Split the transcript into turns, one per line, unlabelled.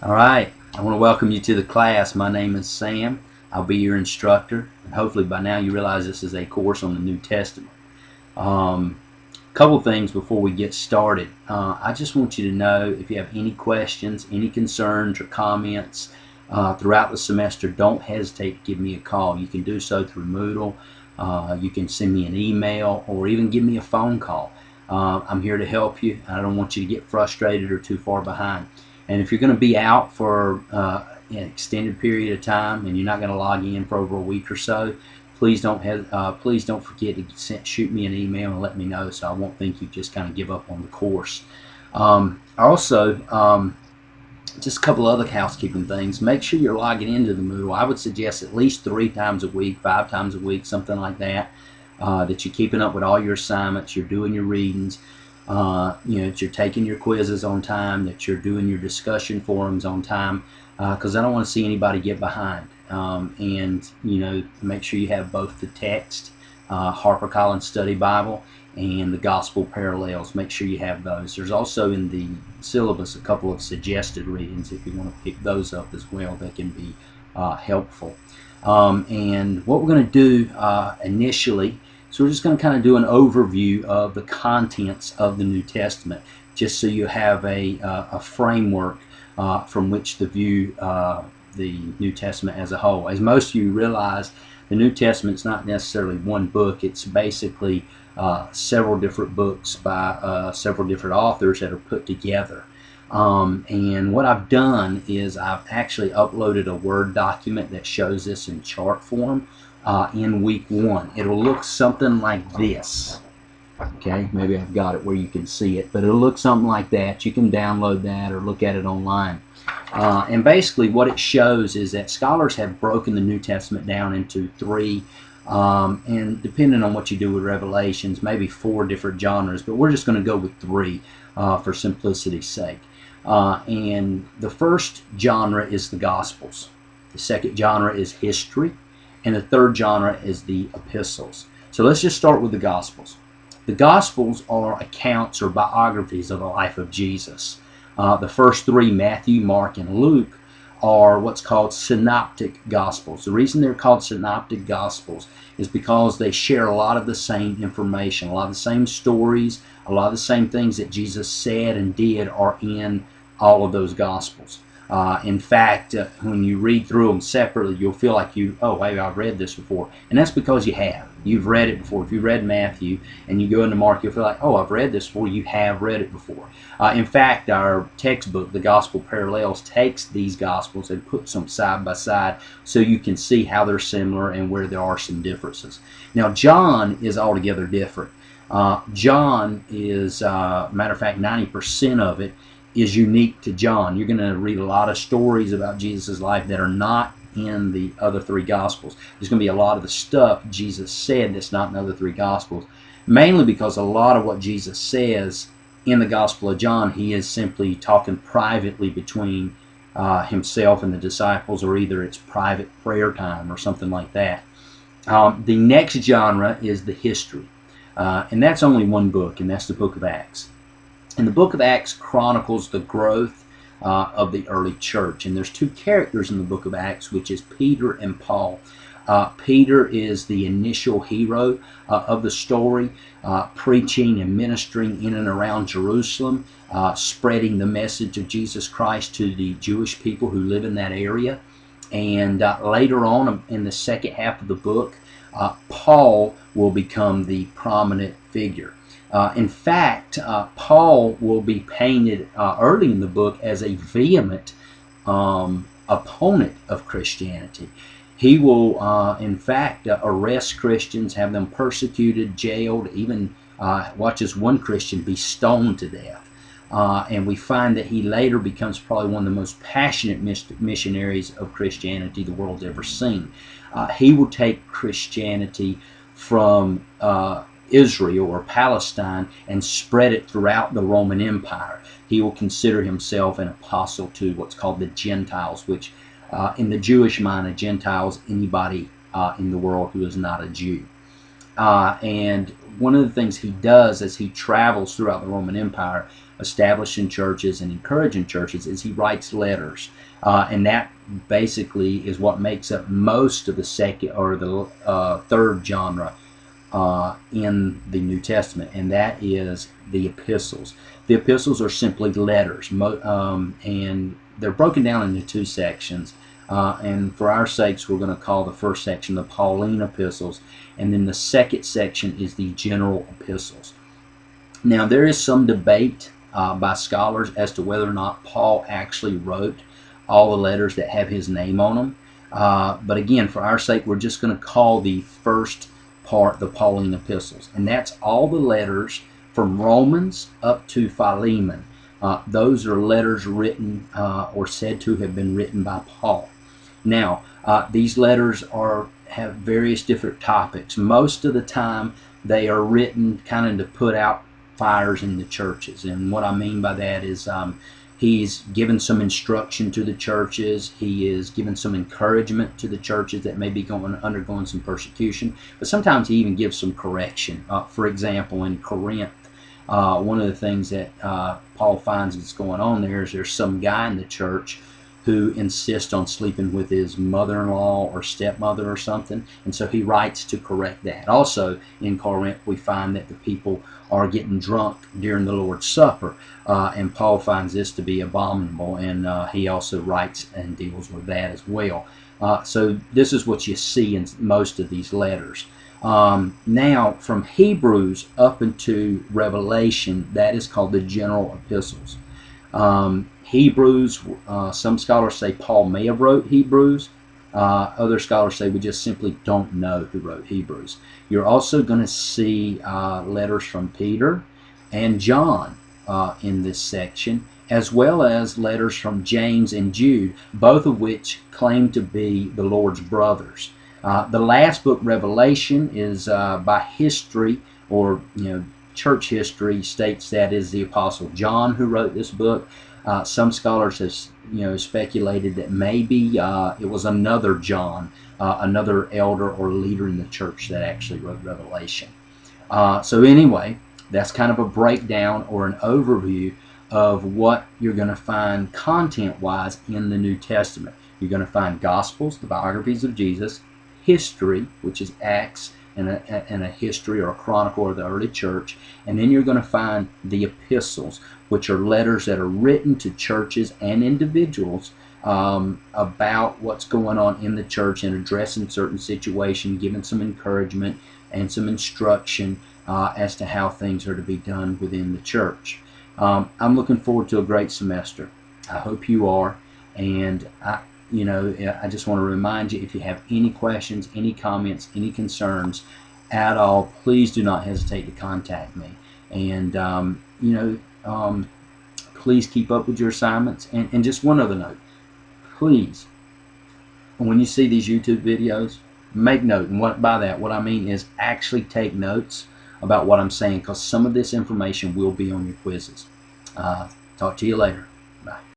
All right, I want to welcome you to the class. My name is Sam. I'll be your instructor, and hopefully by now you realize this is a course on the New Testament. Couple things before we get started. I just want you to know if you have any questions, any concerns or comments throughout the semester, don't hesitate to give me a call. You can do so through Moodle. You can send me an email or even give me a phone call. I'm here to help you. I don't want you to get frustrated or too far behind. And if you're going to be out for an extended period of time and you're not going to log in for over a week or so, please don't forget to shoot me an email and let me know, so I won't think you just kind of give up on the course. Also, just a couple other housekeeping things. Make sure you're logging into the Moodle. I would suggest at least 3 times a week, 5 times a week, something like that. That you're keeping up with all your assignments, you're doing your readings, that you're taking your quizzes on time, that you're doing your discussion forums on time, because I don't want to see anybody get behind. And make sure you have both the text, HarperCollins Study Bible, and the Gospel Parallels. Make sure you have those. There's also in the syllabus a couple of suggested readings. If you want to pick those up as well, they can be helpful. And what we're going to do initially, so we're just going to kind of do an overview of the contents of the New Testament, just so you have a framework from which to view the New Testament as a whole. As most of you realize, the New Testament's not necessarily one book. It's basically several different books by several different authors that are put together. And what I've done is I've actually uploaded a Word document that shows this in chart form in week 1. It'll look something like this. Okay, maybe I've got it where you can see it, but it'll look something like that. You can download that or look at it online. And basically what it shows is that scholars have broken the New Testament down into 3, and depending on what you do with Revelations, maybe 4 different genres, but we're just going to go with 3 for simplicity's sake. And the first genre is the Gospels. The second genre is history, and the third genre is the epistles. So let's just start with the Gospels. The Gospels are accounts or biographies of the life of Jesus. The first 3, Matthew, Mark, and Luke, are what's called synoptic Gospels. The reason they're called synoptic Gospels is because they share a lot of the same information, a lot of the same stories, a lot of the same things that Jesus said and did are in all of those Gospels. In fact, when you read through them separately, you'll feel like oh, hey, I've read this before. And that's because you have. You've read it before. If you read Matthew and you go into Mark, you'll feel like, oh, I've read this before. You have read it before. In fact, our textbook, the Gospel Parallels, takes these Gospels and puts them side by side so you can see how they're similar and where there are some differences. Now, John is altogether different. John is, matter of fact, 90% of it is unique to John. You're going to read a lot of stories about Jesus' life that are not in the other 3 Gospels. There's going to be a lot of the stuff Jesus said that's not in the other 3 Gospels, mainly because a lot of what Jesus says in the Gospel of John, he is simply talking privately between himself and the disciples, or either it's private prayer time or something like that. The next genre is the history, and that's only one book, and that's the book of Acts. And the book of Acts chronicles the growth of the early church. And there's 2 characters in the book of Acts, which is Peter and Paul. Peter is the initial hero of the story, preaching and ministering in and around Jerusalem, spreading the message of Jesus Christ to the Jewish people who live in that area. And later on in the second half of the book, Paul will become the prominent figure. In fact, Paul will be painted early in the book as a vehement opponent of Christianity. He will, in fact, arrest Christians, have them persecuted, jailed, even watches one Christian be stoned to death. And we find that he later becomes probably one of the most passionate missionaries of Christianity the world's ever seen. He will take Christianity from Israel or Palestine and spread it throughout the Roman Empire. He will consider himself an apostle to what's called the Gentiles, which in the Jewish mind, a Gentile is anybody in the world who is not a Jew. And one of the things he does as he travels throughout the Roman Empire, establishing churches and encouraging churches is he writes letters. And that basically is what makes up most of the second or the third genre in the New Testament, and that is the epistles. The epistles are simply letters, and they're broken down into two sections. And for our sakes, we're going to call the first section the Pauline epistles, and then the second section is the general epistles. Now, there is some debate by scholars as to whether or not Paul actually wrote all the letters that have his name on them. But again, for our sake, we're just going to call the first part the Pauline epistles, and that's all the letters from Romans up to Philemon. Those are letters written or said to have been written by Paul. Now, these letters have various different topics. Most of the time, they are written kind of to put out fires in the churches, and what I mean by that is he's given some instruction to the churches. He is giving some encouragement to the churches that may be undergoing some persecution. But sometimes he even gives some correction. For example, in Corinth, one of the things that Paul finds is going on there is there's some guy in the church who insists on sleeping with his mother-in-law or stepmother or something, and so he writes to correct that. Also in Corinth, we find that the people are getting drunk during the Lord's Supper, and Paul finds this to be abominable, and he also writes and deals with that as well. So this is what you see in most of these letters. Now, from Hebrews up into Revelation, that is called the general epistles. Hebrews, some scholars say Paul may have wrote Hebrews. Other scholars say we just simply don't know who wrote Hebrews. You're also going to see letters from Peter and John in this section, as well as letters from James and Jude, both of which claim to be the Lord's brothers. The last book, Revelation, is by history, or church history states that is the Apostle John who wrote this book. Some scholars have speculated that maybe it was another John, another elder or leader in the church that actually wrote Revelation. So anyway, that's kind of a breakdown or an overview of what you're going to find content-wise in the New Testament. You're going to find Gospels, the biographies of Jesus, history, which is Acts, and a history or a chronicle of the early church, and then you're going to find the epistles, which are letters that are written to churches and individuals about what's going on in the church and addressing certain situations, giving some encouragement and some instruction as to how things are to be done within the church. I'm looking forward to a great semester. I hope you are, and I just want to remind you, if you have any questions, any comments, any concerns at all, please do not hesitate to contact me. And please keep up with your assignments. And just one other note, please, when you see these YouTube videos, make note. And by that, what I mean is actually take notes about what I'm saying, because some of this information will be on your quizzes. Talk to you later. Bye.